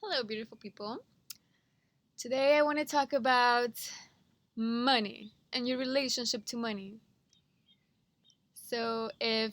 Hello, beautiful people. Today I want to talk about money and your relationship to money. So, if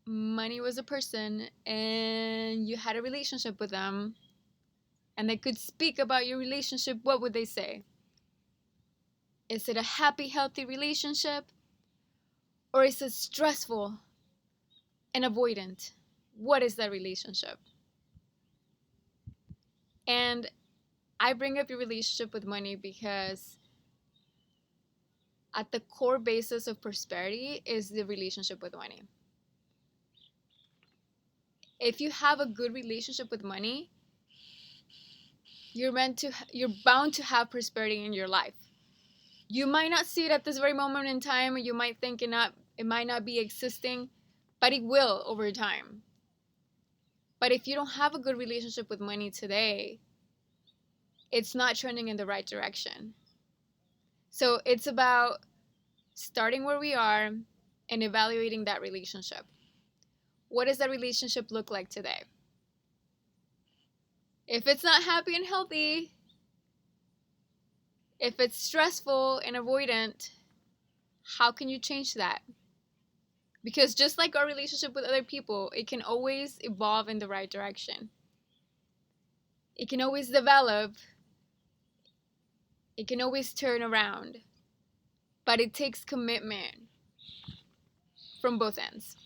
money was a person and you had a relationship with them and they could speak about your relationship, what would they say? Is it a happy, healthy relationship or is it stressful and avoidant? What is that relationship? And I bring up your relationship with money because at the core basis of prosperity is the relationship with money. If you have a good relationship with money, you're bound to have prosperity in your life. You might not see it at this very moment in time, you might think it might not be existing, but it will over time. But if you don't have a good relationship with money today, it's not trending in the right direction. So it's about starting where we are and evaluating that relationship. What does that relationship look like today? If it's not happy and healthy, if it's stressful and avoidant, how can you change that? Because just like our relationship with other people, it can always evolve in the right direction. It can always develop, it can always turn around, but it takes commitment from both ends.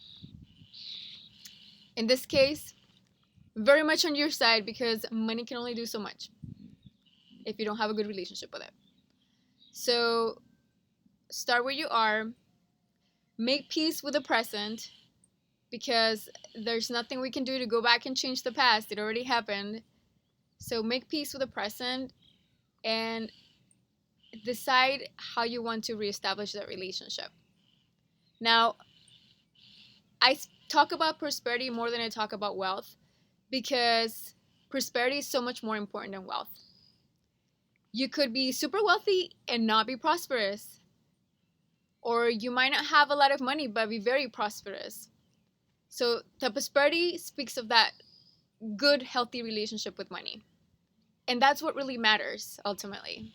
In this case, very much on your side because money can only do so much if you don't have a good relationship with it. So start where you are, make peace with the present because there's nothing we can do to go back and change the past. It already happened. So make peace with the present and decide how you want to reestablish that relationship. Now, I talk about prosperity more than I talk about wealth because prosperity is so much more important than wealth. You could be super wealthy and not be prosperous, or you might not have a lot of money but be very prosperous. So, the prosperity speaks of that good, healthy relationship with money. And that's what really matters ultimately.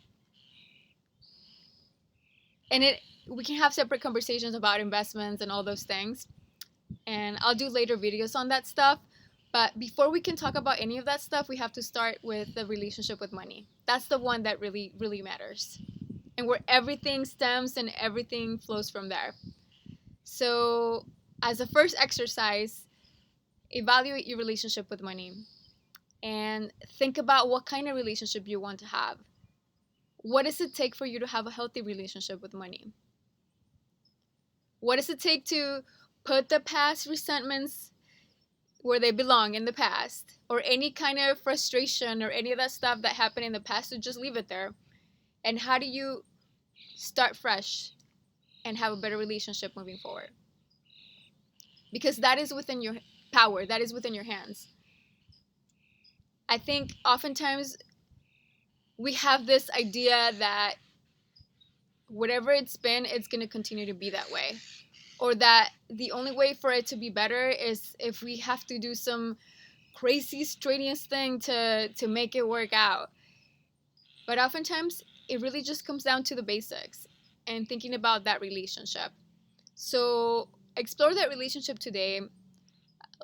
And we can have separate conversations about investments and all those things. And I'll do later videos on that stuff. But before we can talk about any of that stuff, we have to start with the relationship with money. That's the one that really, really matters. And where everything stems and everything flows from there. So, as a first exercise, evaluate your relationship with money and think about what kind of relationship you want to have. What does it take for you to have a healthy relationship with money? What does it take to put the past resentments where they belong in the past, or any kind of frustration or any of that stuff that happened in the past, to just leave it there? And how do you start fresh and have a better relationship moving forward? Because that is within your power, that is within your hands. I think oftentimes we have this idea that whatever it's been, it's going to continue to be that way. Or that the only way for it to be better is if we have to do some crazy strenuous thing to make it work out. But oftentimes it really just comes down to the basics and thinking about that relationship. So explore that relationship today.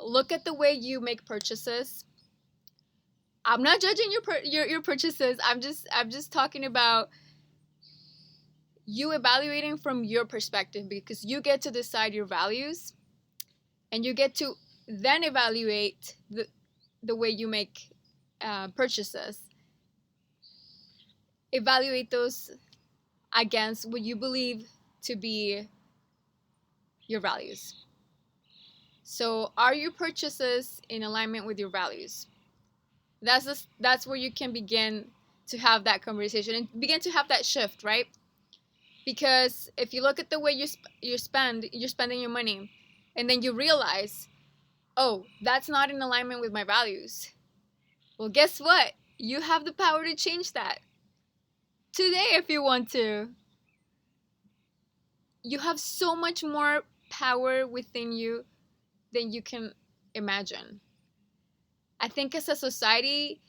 Look at the way you make purchases. I'm not judging your purchases. I'm just talking about you evaluating from your perspective because you get to decide your values and you get to then evaluate the way you make purchases. Evaluate those against what you believe to be your values. So, are your purchases in alignment with your values? That's where you can begin to have that conversation and begin to have that shift, right? Because if you look at the way you're spending your money, and then you realize, oh, that's not in alignment with my values. Well, guess what? You have the power to change that today if you want to. You have so much more power within you than you can imagine. I think as a society,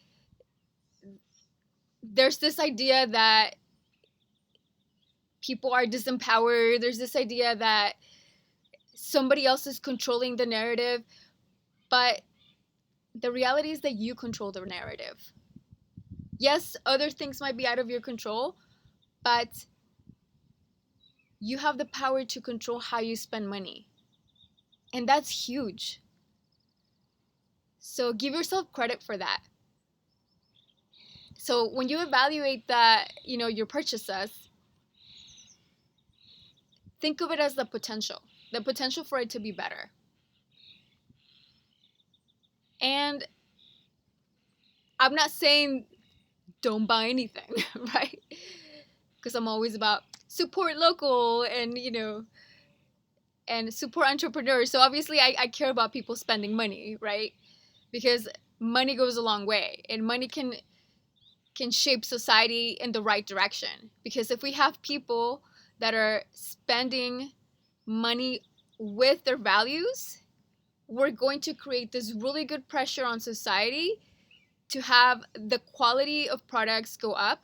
there's this idea that people are disempowered. There's this idea that somebody else is controlling the narrative. But the reality is that you control the narrative. Yes, other things might be out of your control, but you have the power to control how you spend money. And that's huge. So give yourself credit for that. So when you evaluate that, your purchases, think of it as the potential for it to be better. And I'm not saying don't buy anything, right? Because I'm always about support local and support entrepreneurs. So obviously I care about people spending money, right? Because money goes a long way, and money can shape society in the right direction. Because if we have people that are spending money with their values, we're going to create this really good pressure on society to have the quality of products go up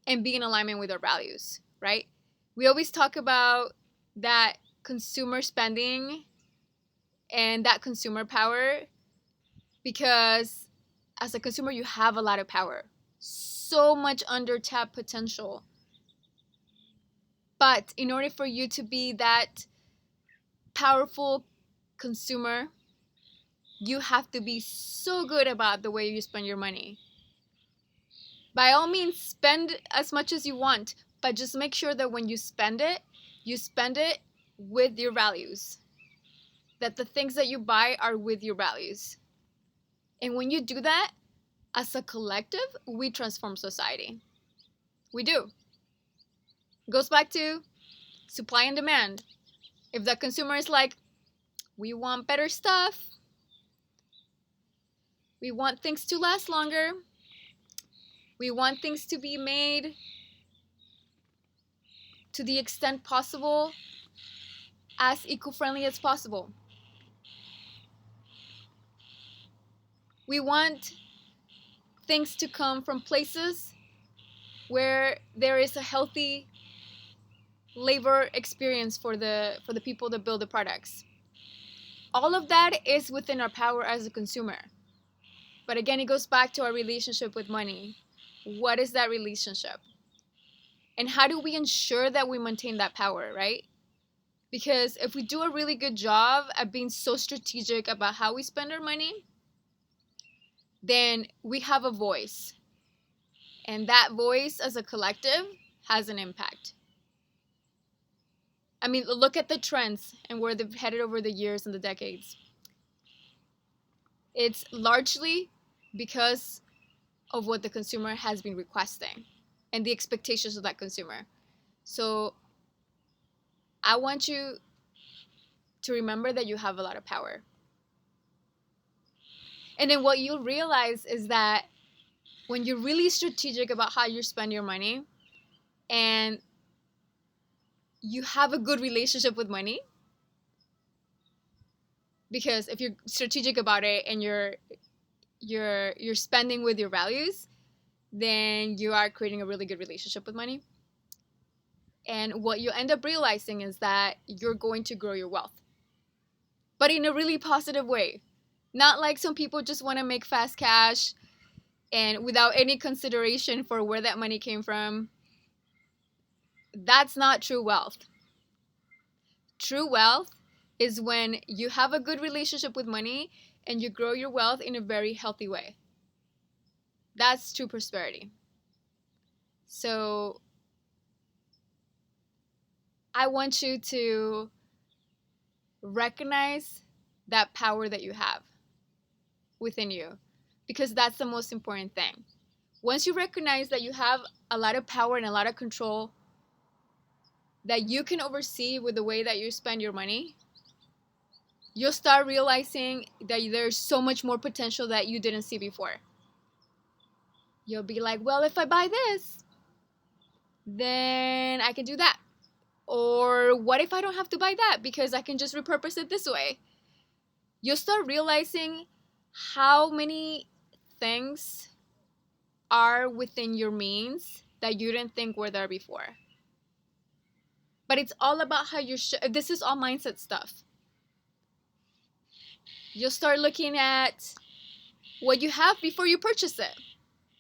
and be in alignment with our values, right? We always talk about that consumer spending and that consumer power, because as a consumer, you have a lot of power, so much under-tapped potential. But in order for you to be that powerful consumer, you have to be so good about the way you spend your money. By all means, spend as much as you want, but just make sure that when you spend it with your values. That the things that you buy are with your values. And when you do that, as a collective, we transform society. We do. It goes back to supply and demand. If the consumer is like, we want better stuff, we want things to last longer, we want things to be made to the extent possible as eco-friendly as possible. We want things to come from places where there is a healthy labor experience for the people that build the products. All of that is within our power as a consumer. But again, it goes back to our relationship with money. What is that relationship? And how do we ensure that we maintain that power, right? Because if we do a really good job at being so strategic about how we spend our money, then we have a voice. And that voice as a collective has an impact. I mean, look at the trends and where they've headed over the years and the decades. It's largely because of what the consumer has been requesting and the expectations of that consumer. So I want you to remember that you have a lot of power. And then what you'll realize is that when you're really strategic about how you spend your money and you have a good relationship with money, because if you're strategic about it and you're spending with your values, then you are creating a really good relationship with money. And what you end up realizing is that you're going to grow your wealth, but in a really positive way. Not like some people just want to make fast cash and without any consideration for where that money came from. That's not true wealth. True wealth is when you have a good relationship with money and you grow your wealth in a very healthy way. That's true prosperity. So I want you to recognize that power that you have within you, because that's the most important thing. Once you recognize that you have a lot of power and a lot of control that you can oversee with the way that you spend your money, you'll start realizing that there's so much more potential that you didn't see before. You'll be like, well, if I buy this, then I can do that. Or what if I don't have to buy that because I can just repurpose it this way? You'll start realizing how many things are within your means that you didn't think were there before. But it's all about how this is all mindset stuff. You'll start looking at what you have before you purchase it.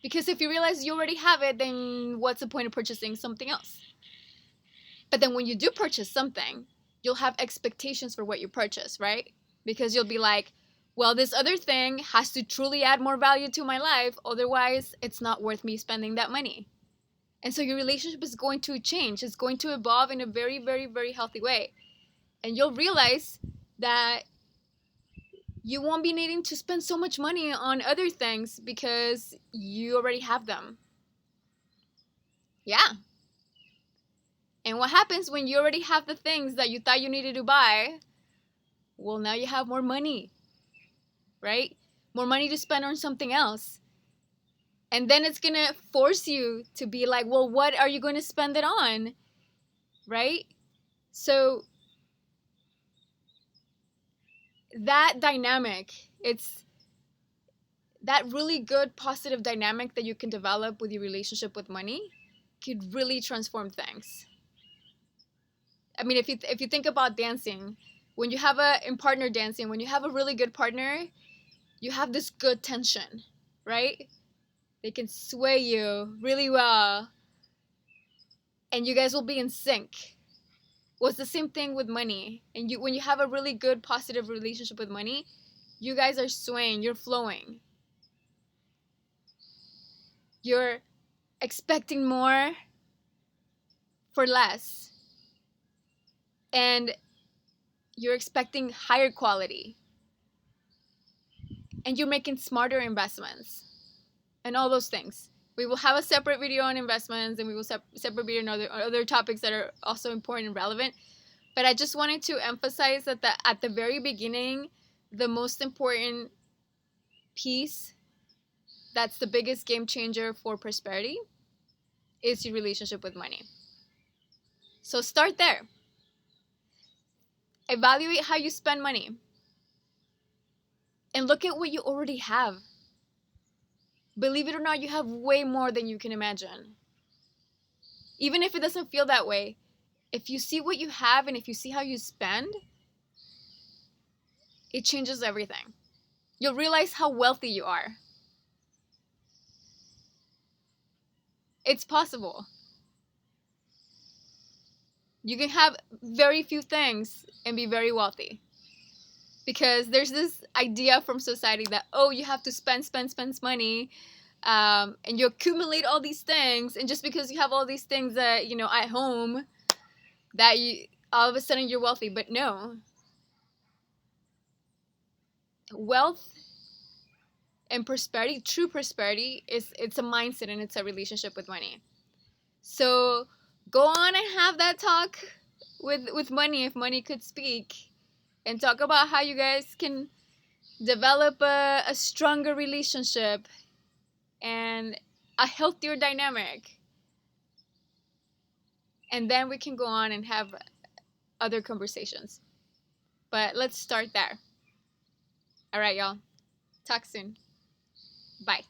Because if you realize you already have it, then what's the point of purchasing something else? But then when you do purchase something, you'll have expectations for what you purchase, right? Because you'll be like, well, this other thing has to truly add more value to my life. Otherwise, it's not worth me spending that money. And so your relationship is going to change. It's going to evolve in a very, very, very healthy way. And you'll realize that you won't be needing to spend so much money on other things because you already have them. Yeah. And what happens when you already have the things that you thought you needed to buy? Well, now you have more money, right? More money to spend on something else. And then it's going to force you to be like, well, what are you going to spend it on? Right? So that dynamic, it's that really good positive dynamic that you can develop with your relationship with money could really transform things. I mean, if you think about dancing, when you have in partner dancing, when you have a really good partner, you have this good tension, right? They can sway you really well, and you guys will be in sync. Well, it's the same thing with money. And when you have a really good positive relationship with money, you guys are swaying, you're flowing. You're expecting more for less. And you're expecting higher quality. And you're making smarter investments. And all those things. We will have a separate video on investments, and we will separate video on other topics that are also important and relevant. But I just wanted to emphasize that at the very beginning, the most important piece that's the biggest game changer for prosperity is your relationship with money. So start there. Evaluate how you spend money. And look at what you already have. Believe it or not, you have way more than you can imagine. Even if it doesn't feel that way, if you see what you have and if you see how you spend, it changes everything. You'll realize how wealthy you are. It's possible. You can have very few things and be very wealthy. Because there's this idea from society that, oh, you have to spend money, and you accumulate all these things, and just because you have all these things that, at home, that you all of a sudden you're wealthy. But no. Wealth and prosperity, true prosperity, it's a mindset and it's a relationship with money. So go on and have that talk with money, if money could speak, and talk about how you guys can develop a stronger relationship and a healthier dynamic. And then we can go on and have other conversations. But let's start there. All right, y'all. Talk soon. Bye.